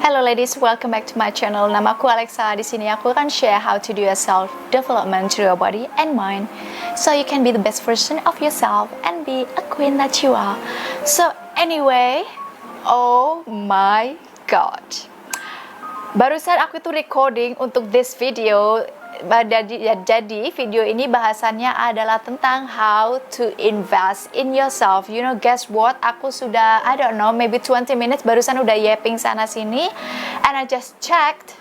Hello ladies, welcome back to my channel. Nama aku Alexa. Di sini aku akan share how to do a self development through your body and mind, so you can be the best version of yourself and be a queen that you are. So anyway, oh my god. Barusan aku itu recording untuk this video. Jadi video ini bahasannya adalah tentang how to invest in yourself. You know, guess what? Aku sudah, I don't know, maybe 20 minutes barusan udah yapping sana sini, and I just checked.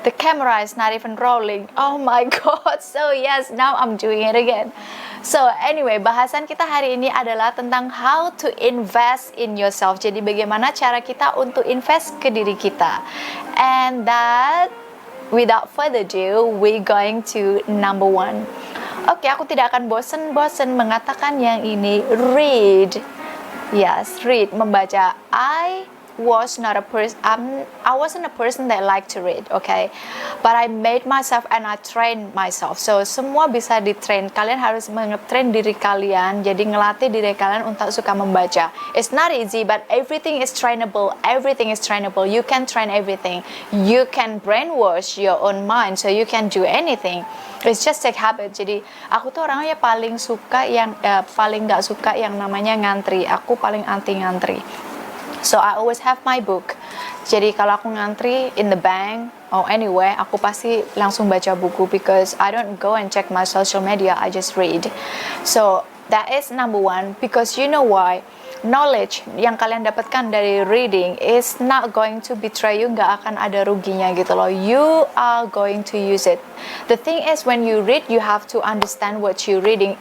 The camera is not even rolling. Oh my god. So yes, now I'm doing it again. So anyway, bahasan kita hari ini adalah tentang how to invest in yourself. Jadi bagaimana cara kita untuk invest ke diri kita. And that, without further ado, we're going to number one. Oke, aku tidak akan bosen-bosen mengatakan yang ini. Read. Yes, read, membaca. I wasn't a person that liked to read, okay? But I made myself and I trained myself. So semua bisa di-train. Kalian harus nge-train diri kalian. Jadi ngelatih diri kalian untuk suka membaca. It's not easy, but everything is trainable. Everything is trainable. You can train everything. You can brainwash your own mind, so you can do anything. It's just take habit. Jadi aku tuh orangnya paling nggak suka yang namanya ngantri. Aku paling anti ngantri. So I always have my book. Jadi kalau aku ngantri in the bank or anywhere, aku pasti langsung baca buku, because I don't go and check my social media, I just read. So that is number one, because you know why? Knowledge yang kalian dapatkan dari reading is not going to betray you, nggak akan ada ruginya gitu loh. You are going to use it. The thing is, when you read, you have to understand what you're reading.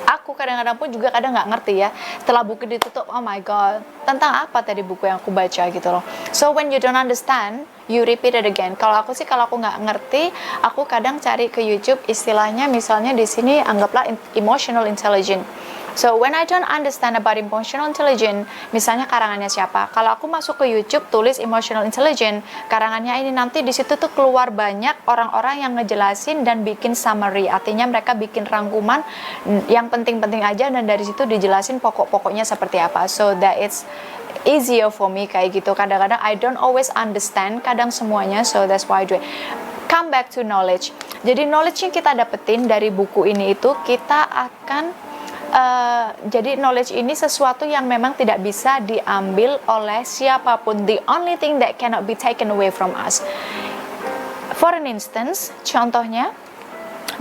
Aku kadang-kadang pun juga kadang nggak ngerti ya, setelah buku ditutup, oh my god, tentang apa tadi buku yang aku baca gitu loh. So when you don't understand, you repeat it again. Kalau aku nggak ngerti, aku kadang cari ke YouTube istilahnya, misalnya di sini anggaplah emotional intelligence. So when I don't understand about emotional intelligence, misalnya karangannya siapa, kalau aku masuk ke YouTube tulis emotional intelligence, karangannya ini, nanti di situ tuh keluar banyak orang-orang yang ngejelasin dan bikin summary, artinya mereka bikin rangkuman yang penting-penting aja, dan dari situ dijelasin pokok-pokoknya seperti apa. So that it's easier for me kayak gitu. Kadang-kadang I don't always understand kadang semuanya, so that's why I do it. Come back to knowledge. Jadi knowledge yang kita dapetin dari buku ini itu kita akan jadi knowledge ini sesuatu yang memang tidak bisa diambil oleh siapapun. The only thing that cannot be taken away from us. For an instance, contohnya,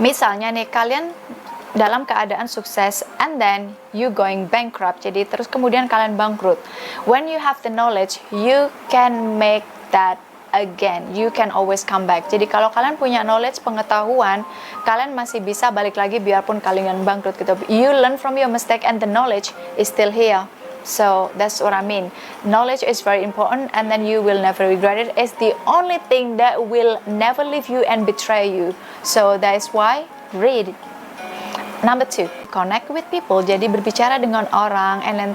misalnya nih, kalian dalam keadaan sukses and then you going bankrupt, jadi terus kemudian kalian bangkrut. When you have the knowledge, you can make that again, you can always come back. Jadi kalau kalian punya knowledge, pengetahuan, kalian masih bisa balik lagi biarpun kalian bangkrut gitu. You learn from your mistake and the knowledge is still here. So that's what I mean. Knowledge is very important, and then you will never regret it. It's the only thing that will never leave you and betray you. So that is why read. Number two, connect with people. Jadi berbicara dengan orang, and then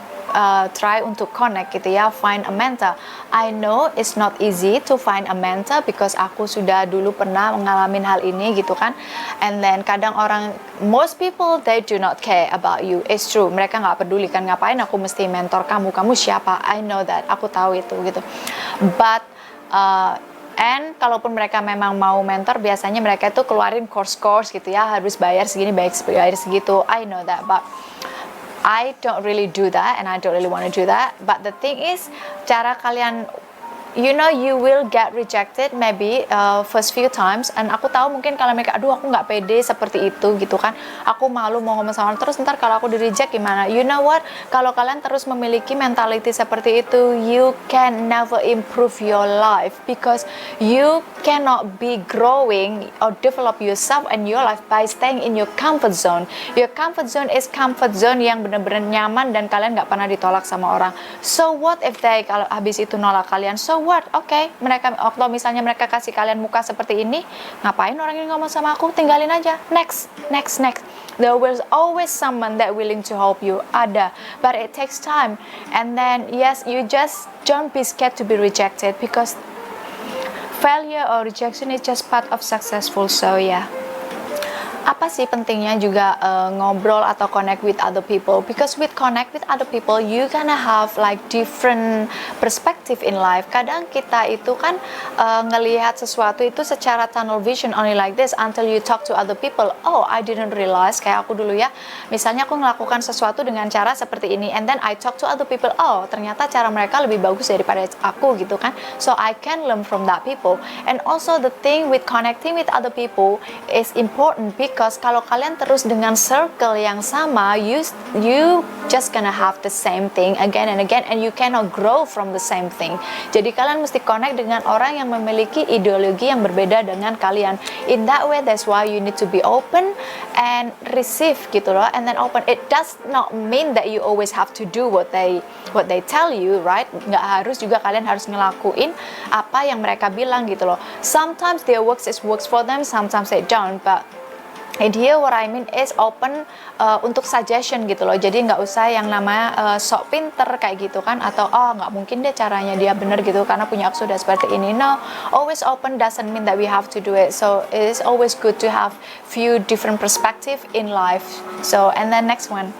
try untuk connect gitu ya, find a mentor. I know it's not easy to find a mentor, because aku sudah dulu pernah mengalami hal ini gitu kan. And then kadang orang, most people they do not care about you. It's true, mereka nggak peduli kan, ngapain aku mesti mentor kamu siapa, I know that, aku tahu itu gitu. But and kalaupun mereka memang mau mentor, biasanya mereka itu keluarin course gitu ya, harus bayar segini, bayar segitu, I know that, but I don't really do that, and I don't really want to do that. But the thing is, cara kalian, you know, you will get rejected maybe first few times. And aku tahu mungkin kalau mereka, aduh aku nggak pede seperti itu gitu kan, aku malu mau ngomong sama orang, terus ntar kalau aku di reject gimana. You know what, kalau kalian terus memiliki mentality seperti itu, you can never improve your life, because you cannot be growing or develop yourself and your life by staying in your comfort zone. Your comfort zone is comfort zone yang benar-benar nyaman dan kalian nggak pernah ditolak sama orang. So what if they kalau habis itu nolak kalian? So what? Okay, mereka, kalau misalnya mereka kasih kalian muka seperti ini, ngapain orang ini ngomong sama aku? Tinggalin aja. Next. There will always someone that willing to help you. Ada, but it takes time. And then yes, you just don't be scared to be rejected, because failure or rejection is just part of successful. So yeah. apa sih pentingnya juga ngobrol atau connect with other people? Because with connect with other people, you gonna have like different perspective in life. Kadang kita itu kan ngelihat sesuatu itu secara tunnel vision only like this until you talk to other people. Oh, I didn't realize, kayak aku dulu ya. Misalnya aku melakukan sesuatu dengan cara seperti ini, and then I talk to other people. Oh, ternyata cara mereka lebih bagus daripada aku gitu kan. So I can learn from that people. And also the thing with connecting with other people is important because kalau kalian terus dengan circle yang sama, you just gonna have the same thing again and again, and you cannot grow from the same thing. Jadi kalian mesti connect dengan orang yang memiliki ideologi yang berbeda dengan kalian. In that way, that's why you need to be open and receive gitu loh, and then open. It does not mean that you always have to do what they tell you, right? Nggak harus juga kalian harus ngelakuin apa yang mereka bilang gitu loh. Sometimes their works for them, sometimes they don't, but in here what I mean is open untuk suggestion gitu loh. Jadi nggak usah yang namanya sok pinter kayak gitu kan, atau oh nggak mungkin deh caranya dia bener gitu karena punya aku sudah seperti ini. No, always open doesn't mean that we have to do it. So it is always good to have few different perspective in life. So and then next one,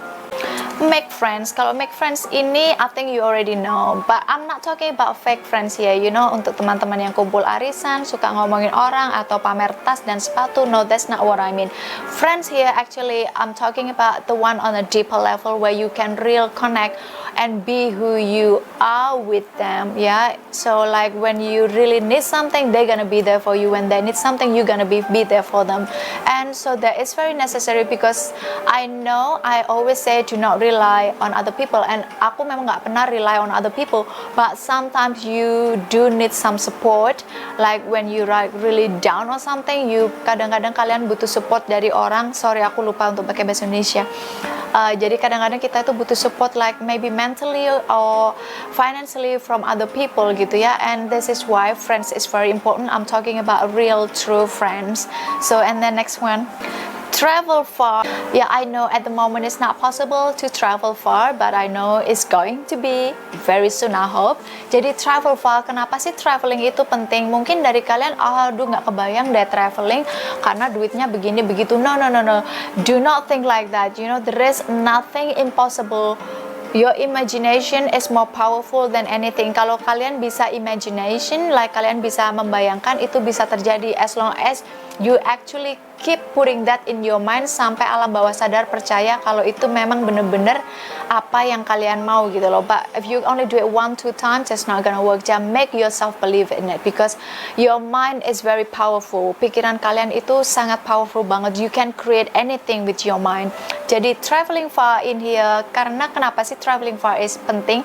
make friends. Kalau make friends ini I think you already know, but I'm not talking about fake friends here. You know, untuk teman-teman yang kumpul arisan, suka ngomongin orang atau pamer tas dan sepatu. No, that's not what I mean. Friends here actually I'm talking about the one on a deeper level where you can real connect and be who you are with them. Yeah, so like when you really need something, they're gonna be there for you. When they need something, you're gonna be there for them. And so that is very necessary because I know I always say do not rely on other people, and aku memang nggak pernah rely on other people, but sometimes you do need some support, like when you like really down or something, you kadang-kadang kalian butuh support dari orang. Sorry, aku lupa untuk pakai bahasa Indonesia. Jadi kadang-kadang kita itu butuh support like maybe mentally or financially from other people gitu ya, and this is why friends is very important. I'm talking about real true friends. So and then next one, travel far. Yeah, I know at the moment it's not possible to travel far, but I know it's going to be very soon, I hope. Jadi travel far, kenapa sih traveling itu penting? Mungkin dari kalian, aduh nggak kebayang deh traveling karena duitnya begini begitu. No. Do not think like that. You know, there is nothing impossible. Your imagination is more powerful than anything. Kalau kalian bisa imagination, like kalian bisa membayangkan, itu bisa terjadi as long as you actually keep putting that in your mind sampai alam bawah sadar percaya kalau itu memang bener-bener apa yang kalian mau gitu loh. But if you only do it 1-2 times, it's not gonna work. Just make yourself believe in it because your mind is very powerful. Pikiran kalian itu sangat powerful banget. You can create anything with your mind. Jadi traveling far in here, karena kenapa sih traveling far is penting?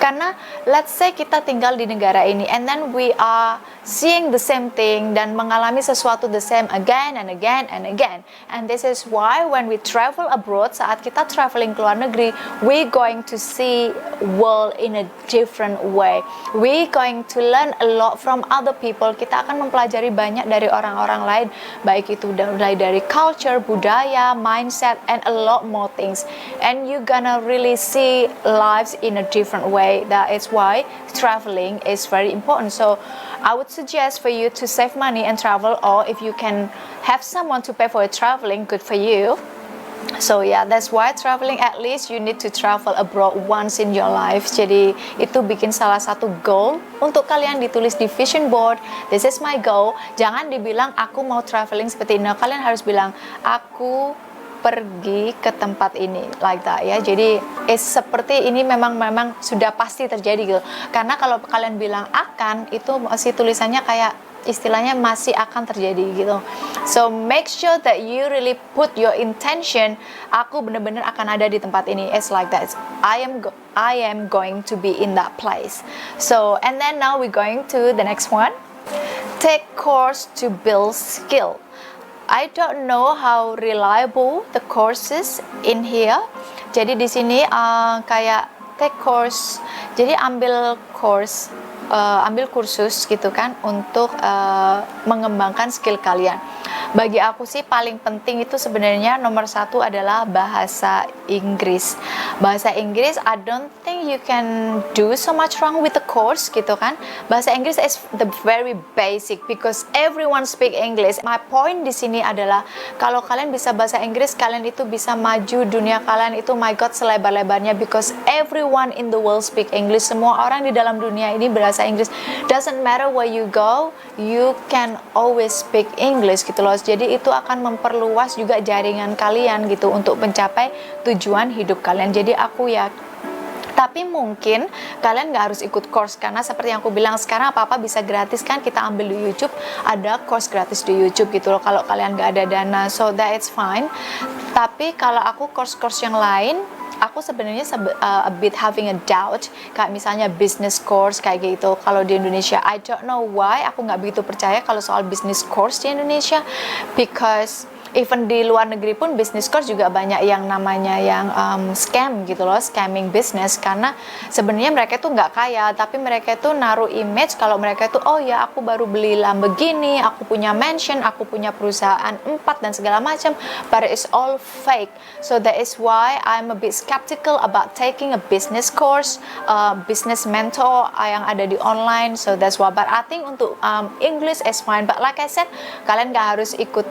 Karena let's say kita tinggal di negara ini and then we are seeing the same thing dan mengalami sesuatu the same again and again and again. And this is why when we travel abroad, saat kita traveling ke luar negeri, we going to see world in a different way. We going to learn a lot from other people. Kita akan mempelajari banyak dari orang-orang lain, baik itu mulai dari culture, budaya, mindset, and a lot more things. And you gonna really see lives in a different way. That is why traveling is very important. So I would suggest for you to save money and travel, or if you can have someone to pay for your traveling, good for you. So yeah, that's why traveling, at least you need to travel abroad once in your life. Jadi itu bikin salah satu goal untuk kalian ditulis di vision board. This is my goal. Jangan dibilang aku mau traveling seperti ini. Kalian harus bilang aku pergi ke tempat ini, like that ya. Jadi seperti ini memang sudah pasti terjadi gitu. Karena kalau kalian bilang akan, itu masih tulisannya kayak istilahnya masih akan terjadi gitu. So make sure that you really put your intention, aku benar-benar akan ada di tempat ini. It's like that. I am going to be in that place. So and then now we're going to the next one. Take course to build skill. I don't know how reliable the courses in here. Jadi di sini kayak take course. Jadi ambil kursus gitu kan untuk mengembangkan skill kalian. Bagi aku sih paling penting itu sebenarnya nomor satu adalah bahasa Inggris. Bahasa Inggris, I don't think you can do so much wrong with the course gitu kan. Bahasa Inggris is the very basic because everyone speak English. My point di sini adalah kalau kalian bisa bahasa Inggris, kalian itu bisa maju dunia kalian itu my god selebar-lebarnya because everyone in the world speak English. Semua orang di dalam dunia ini bahasa Inggris. Doesn't matter where you go, you can always speak English gitu loh. Jadi itu akan memperluas juga jaringan kalian gitu untuk mencapai tujuan hidup kalian. Jadi aku ya, tapi mungkin kalian nggak harus ikut course karena seperti yang aku bilang sekarang apa-apa bisa gratis kan, kita ambil di YouTube, ada course gratis di YouTube gitu loh kalau kalian nggak ada dana, so that it's fine. Tapi kalau aku course-course yang lain, aku sebenarnya a bit having a doubt kayak misalnya business course kayak gitu kalau di Indonesia. I don't know why aku nggak begitu percaya kalau soal business course di Indonesia, because even di luar negeri pun business course juga banyak yang namanya yang scam gitu loh, scamming business, karena sebenarnya mereka itu nggak kaya tapi mereka itu naruh image kalau mereka itu oh ya aku baru beli Lamborghini, aku punya mansion, aku punya perusahaan 4 dan segala macam, but it's all fake. So that is why I'm a bit skeptical about taking a business course, business mentor yang ada di online. So that's why, but I think untuk English is fine, but like I said, kalian nggak harus ikut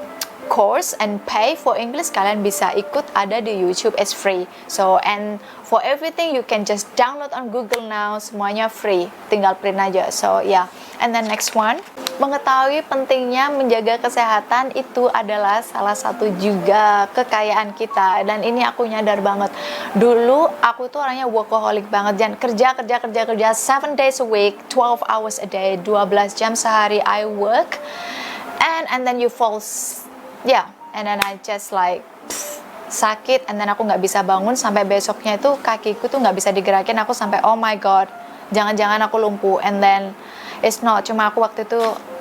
course and pay for English, kalian bisa ikut ada di YouTube, it's free. So and for everything you can just download on Google now, semuanya free, tinggal print aja. So yeah, and then next one, mengetahui pentingnya menjaga kesehatan itu adalah salah satu juga kekayaan kita, dan ini aku nyadar banget. Dulu aku tuh orangnya workaholic banget, dan kerja 7 days a week, 12 hours a day, 12 jam sehari I work, and then you fall, yeah, and then I just like sakit, and then aku nggak bisa bangun sampai besoknya itu kakiku tuh nggak bisa digerakin, aku sampai oh my god, jangan-jangan aku lumpuh. And then it's not, cuma aku waktu itu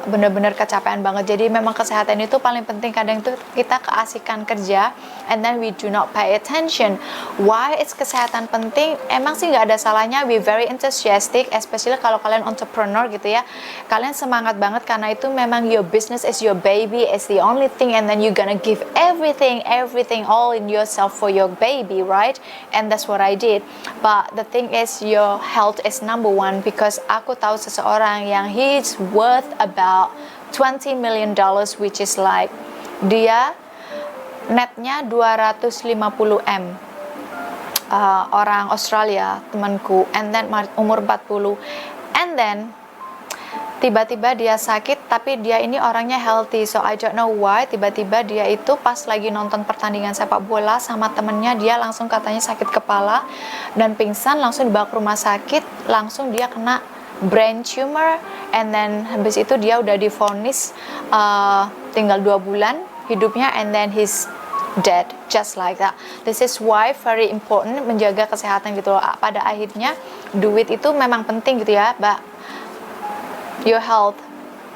bener-bener kecapean banget. Jadi memang kesehatan itu paling penting. Kadang itu kita keasikan kerja and then we do not pay attention. Why it's kesehatan penting? Emang sih nggak ada salahnya, we very enthusiastic, especially kalau kalian entrepreneur gitu ya, kalian semangat banget karena itu memang your business is your baby, it's the only thing, and then you gonna give everything all in yourself for your baby, right? And that's what I did. But the thing is, your health is number one, because aku tahu seseorang yang he's worth about $20 million, which is like dia netnya 250M, orang Australia temanku, and then umur 40, and then tiba-tiba dia sakit, tapi dia ini orangnya healthy, so I don't know why tiba-tiba dia itu pas lagi nonton pertandingan sepak bola sama temennya, dia langsung katanya sakit kepala dan pingsan, langsung dibawa ke rumah sakit, langsung dia kena brain tumor, and then habis itu dia udah divonis tinggal 2 bulan hidupnya, and then he's dead just like that. This is why very important menjaga kesehatan gitu loh. Pada akhirnya duit itu memang penting gitu ya, but your health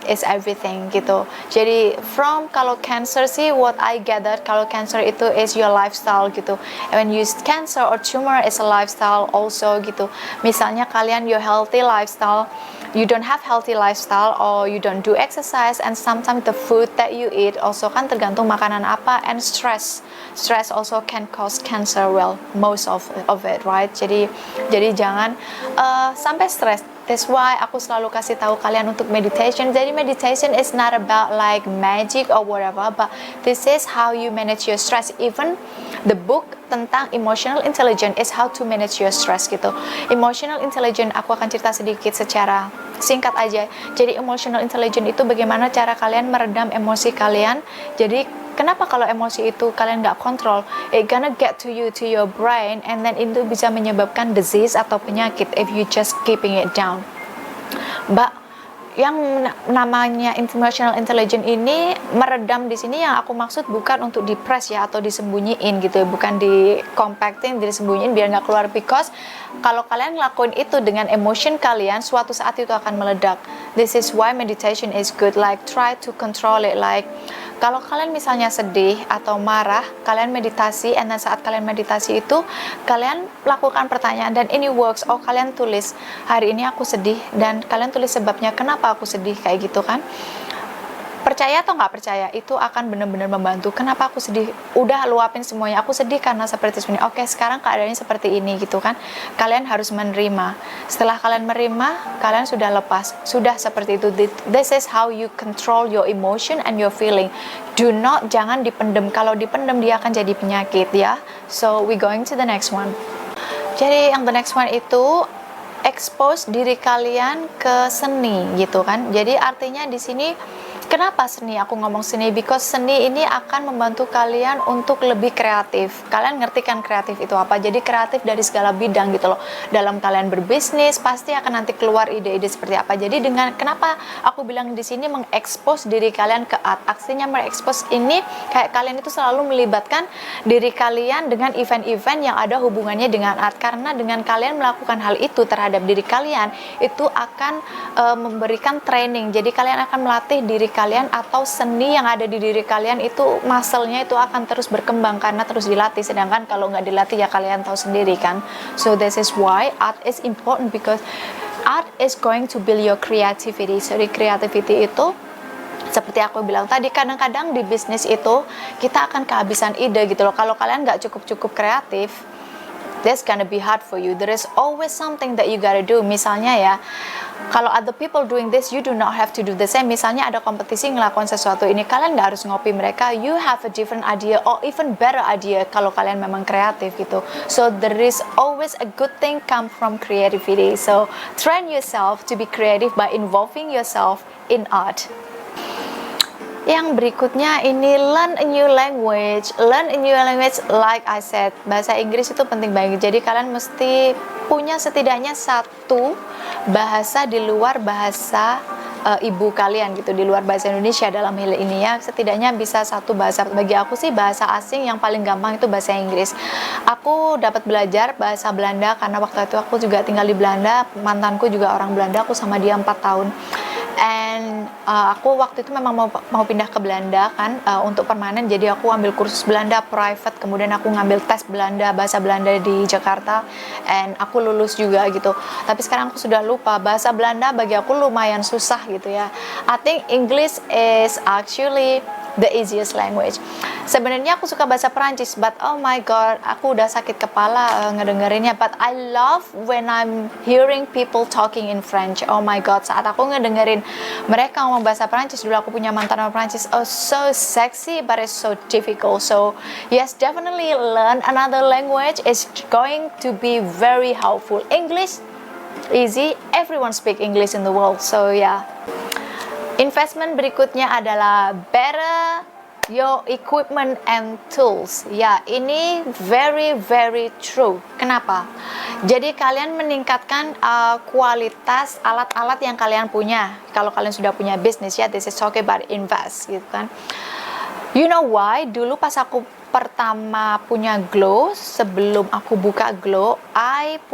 is everything gitu. Jadi from kalau cancer sih, what I gathered, kalau cancer itu is your lifestyle gitu. When you cancer or tumor is a lifestyle also gitu. Misalnya kalian your healthy lifestyle, you don't have healthy lifestyle, or you don't do exercise, and sometimes the food that you eat also kan tergantung makanan apa, and stress also can cause cancer, well most of it, right? Jadi jangan sampai stress. That's why aku selalu kasih tahu kalian untuk meditation. Jadi meditation is not about like magic or whatever, but this is how you manage your stress. Even the book tentang emotional intelligence is how to manage your stress gitu. Emotional intelligence aku akan cerita sedikit secara singkat aja. Jadi emotional intelligence itu bagaimana cara kalian meredam emosi kalian. Jadi kenapa kalau emosi itu kalian nggak kontrol, it gonna get to you, to your brain, and then itu bisa menyebabkan disease atau penyakit if you just keeping it down. But yang namanya emotional intelligence ini meredam di sini, yang aku maksud bukan untuk depres ya atau disembunyiin gitu ya, bukan di compacting, disembunyiin biar nggak keluar, because kalau kalian ngelakuin itu dengan emotion kalian, suatu saat itu akan meledak. This is why meditation is good, like try to control it. Like kalau kalian misalnya sedih atau marah, kalian meditasi, and then saat kalian meditasi itu kalian lakukan pertanyaan, dan ini works. Oh, kalian tulis hari ini aku sedih, dan kalian tulis sebabnya kenapa aku sedih, kayak gitu kan. Percaya atau nggak percaya, itu akan benar-benar membantu. Kenapa aku sedih? Udah luapin semuanya, aku sedih karena seperti ini. Oke, sekarang keadaannya seperti ini gitu kan. Kalian harus menerima. Setelah kalian menerima, kalian sudah lepas. Sudah seperti itu. This is how you control your emotion and your feeling. Jangan dipendem. Kalau dipendem dia akan jadi penyakit ya. So we going to the next one. Jadi yang the next one itu expose diri kalian ke seni gitu kan. Jadi artinya di sini kenapa seni? Aku ngomong seni because seni ini akan membantu kalian untuk lebih kreatif. Kalian ngerti kan kreatif itu apa? Jadi kreatif dari segala bidang gitu loh. Dalam kalian berbisnis pasti akan nanti keluar ide-ide seperti apa. Jadi dengan kenapa aku bilang di sini mengekspos diri kalian ke art. Aksinya mengekspos ini kayak kalian itu selalu melibatkan diri kalian dengan event-event yang ada hubungannya dengan art. Karena dengan kalian melakukan hal itu terhadap diri kalian, itu akan memberikan training. Jadi kalian akan melatih diri kalian atau seni yang ada di diri kalian itu muscle-nya itu akan terus berkembang karena terus dilatih. Sedangkan kalau nggak dilatih ya kalian tahu sendiri kan. So this is why art is important because art is going to build your creativity. Jadi creativity itu seperti aku bilang tadi, kadang-kadang di bisnis itu kita akan kehabisan ide gitu loh. Kalau kalian nggak cukup kreatif, that's gonna be hard for you. There is always something that you gotta do. Misalnya ya, kalau other people doing this, you do not have to do the same. Misalnya ada kompetisi ngelakuin sesuatu ini, kalian nggak harus ngopi mereka. You have a different idea or even better idea kalau kalian memang kreatif gitu. So there is always a good thing come from creativity. So train yourself to be creative by involving yourself in art. Yang berikutnya ini learn a new language. Learn a new language like I said, bahasa Inggris itu penting banget. Jadi kalian mesti punya setidaknya satu bahasa di luar bahasa ibu kalian gitu, di luar bahasa Indonesia dalam hal ini ya. Setidaknya bisa satu bahasa. Bagi aku sih bahasa asing yang paling gampang itu bahasa Inggris. Aku dapat belajar bahasa Belanda karena waktu itu aku juga tinggal di Belanda. Mantanku juga orang Belanda, aku sama dia 4 tahun. And aku waktu itu memang mau pindah ke Belanda kan, untuk permanen. Jadi aku ambil kursus Belanda private, kemudian aku ngambil tes Belanda, bahasa Belanda di Jakarta, and aku lulus juga gitu. Tapi sekarang aku sudah lupa bahasa Belanda. Bagi aku lumayan susah gitu ya. I think English is actually the easiest language. Sebenarnya aku suka bahasa Perancis, but oh my god, aku udah sakit kepala ngedengerinnya. But I love when I'm hearing people talking in French. Oh my god, saat aku ngedengerin mereka ngomong bahasa Perancis, dulu aku punya mantan orang Perancis. Oh, so sexy, but it's so difficult. So yes, definitely learn another language is going to be very helpful. English easy, everyone speak English in the world. So yeah. Investment berikutnya adalah better your equipment and tools. Ya, ini very true. Kenapa? Jadi kalian meningkatkan kualitas alat-alat yang kalian punya. Kalau kalian sudah punya bisnis ya, this is talking about invest gitu kan. You know why? Dulu pas aku pertama punya Glow, sebelum aku buka Glow, aku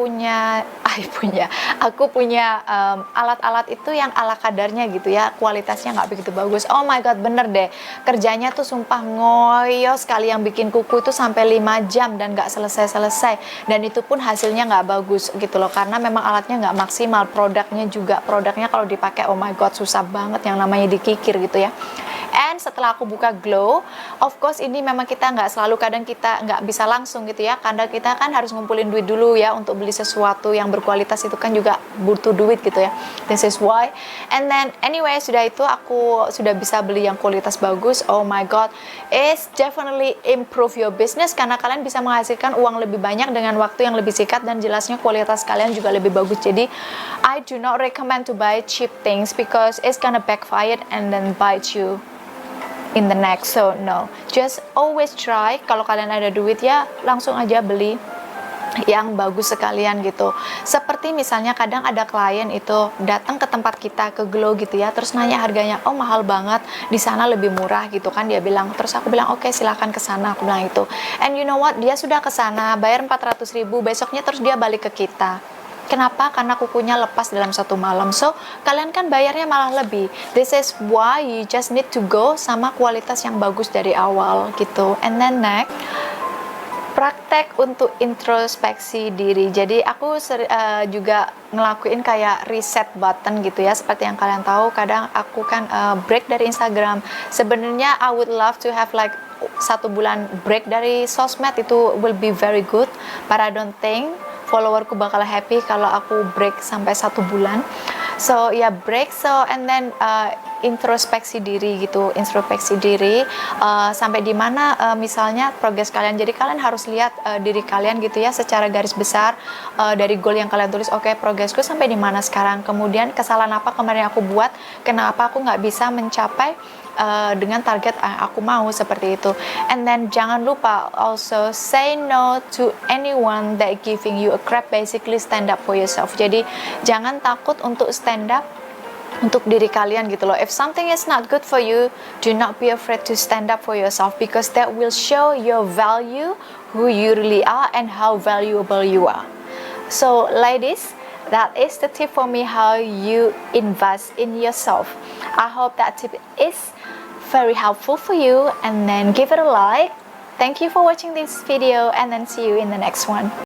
punya alat-alat itu yang ala kadarnya gitu ya, kualitasnya nggak begitu bagus. Oh my god, bener deh, kerjanya tuh sumpah ngoyo sekali. Yang bikin kuku itu sampai 5 jam dan nggak selesai, dan itu pun hasilnya nggak bagus gitu loh, karena memang alatnya nggak maksimal. Produknya kalau dipakai, oh my god, susah banget yang namanya dikikir gitu ya. And setelah aku buka Glow, of course ini memang kita nggak selalu, kadang kita nggak bisa langsung gitu ya, karena kita kan harus ngumpulin duit dulu ya untuk beli sesuatu yang berkualitas, itu kan juga butuh duit gitu ya. This is why. And then anyway, sudah itu aku sudah bisa beli yang kualitas bagus. Oh my god, it's definitely improve your business, karena kalian bisa menghasilkan uang lebih banyak dengan waktu yang lebih singkat, dan jelasnya kualitas kalian juga lebih bagus. Jadi I do not recommend to buy cheap things because it's gonna backfire and then bite you in the next. So no, just always try. Kalau kalian ada duit ya langsung aja beli yang bagus sekalian gitu. Seperti misalnya kadang ada klien itu datang ke tempat kita, ke Glow gitu ya, terus nanya harganya, oh mahal banget, di sana lebih murah gitu kan dia bilang. Terus aku bilang oke, silakan ke sana, aku bilang itu. And you know what, dia sudah ke sana bayar 400.000, besoknya terus dia balik ke kita. Kenapa? Karena kukunya lepas dalam 1 malam. So, kalian kan bayarnya malah lebih. This is why you just need to go sama kualitas yang bagus dari awal gitu. And then next, praktek untuk introspeksi diri. Jadi aku juga ngelakuin kayak reset button gitu ya. Seperti yang kalian tahu, kadang aku kan break dari Instagram. Sebenarnya I would love to have like 1 bulan break dari sosmed, itu will be very good. But I don't think followerku bakal happy kalau aku break sampai 1 bulan. So ya, break, and then introspeksi diri gitu, sampai di mana misalnya progres kalian. Jadi kalian harus lihat diri kalian gitu ya, secara garis besar, dari goal yang kalian tulis. Oke, progresku sampai di mana sekarang, kemudian kesalahan apa kemarin aku buat, kenapa aku nggak bisa mencapai dengan target aku mau, seperti itu. And then jangan lupa also say no to anyone that giving you a crap, basically stand up for yourself. Jadi jangan takut untuk stand up untuk diri kalian gitu loh. If something is not good for you, do not be afraid to stand up for yourself, because that will show your value, who you really are and how valuable you are. So ladies, that is the tip for me, how you invest in yourself. I hope that tip is very helpful for you, and then give it a like. Thank you for watching this video, and then see you in the next one.